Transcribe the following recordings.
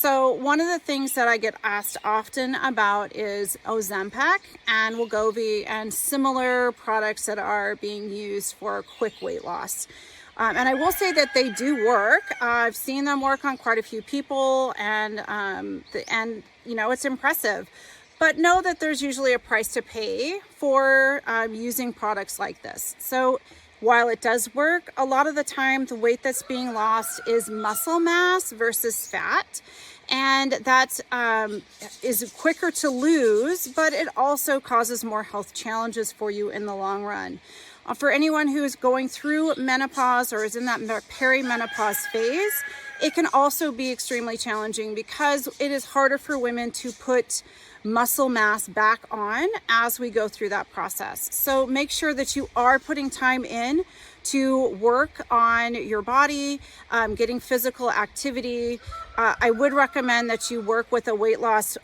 So one of the things that I get asked often about is Ozempic and Wegovy and similar products that are being used for quick weight loss. And I will say that they do work. I've seen them work on quite a few people, and it's impressive. But know that there's usually a price to pay for using products like this. So while it does work, a lot of the time the weight that's being lost is muscle mass versus fat. And that is quicker to lose, but it also causes more health challenges for you in the long run. For anyone who is going through menopause or is in that perimenopause phase, it can also be extremely challenging because it is harder for women to put muscle mass back on as we go through that process. So make sure that you are putting time in to work on your body, getting physical activity. I would recommend that you work with a weight loss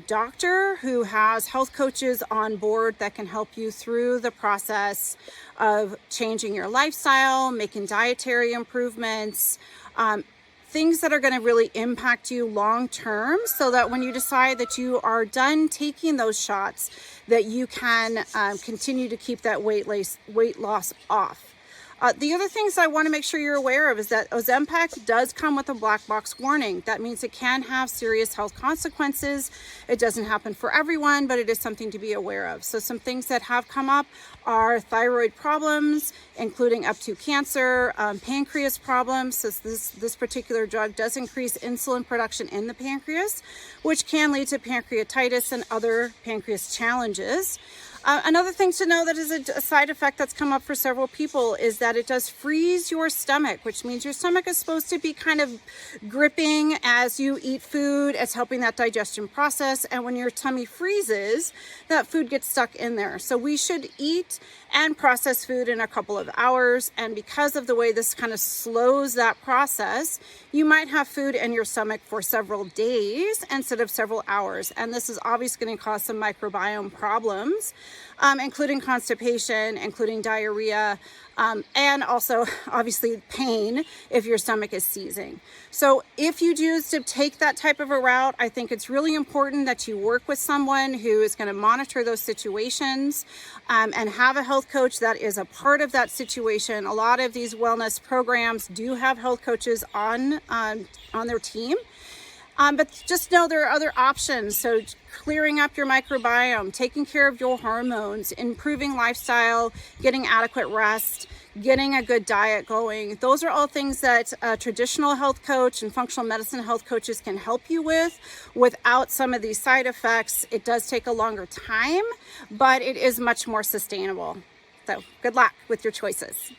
doctor who has health coaches on board that can help you through the process of changing your lifestyle, making dietary improvements, things that are going to really impact you long term, so that when you decide that you are done taking those shots, that you can continue to keep that weight loss off. The other things I want to make sure you're aware of is that Ozempic does come with a black box warning. That means it can have serious health consequences. It doesn't happen for everyone, but it is something to be aware of. So some things that have come up are thyroid problems, including up to cancer, pancreas problems. So this particular drug does increase insulin production in the pancreas, which can lead to pancreatitis and other pancreas challenges. Another thing to know that is a side effect that's come up for several people is that it does freeze your stomach, which means your stomach is supposed to be kind of gripping as you eat food. It's helping that digestion process. And when your tummy freezes, that food gets stuck in there. So we should eat and process food in a couple of hours. And because of the way this kind of slows that process, you might have food in your stomach for several days instead of several hours. And this is obviously going to cause some microbiome problems, including constipation, including diarrhea, and also obviously pain if your stomach is seizing. So if you choose to take that type of a route, I think it's really important that you work with someone who is going to monitor those situations, and have a health coach that is a part of that situation. A lot of these wellness programs do have health coaches on their team. But just know there are other options. So clearing up your microbiome, taking care of your hormones, improving lifestyle, getting adequate rest, getting a good diet going. Those are all things that a traditional health coach and functional medicine health coaches can help you with without some of these side effects. It does take a longer time, but it is much more sustainable. So good luck with your choices.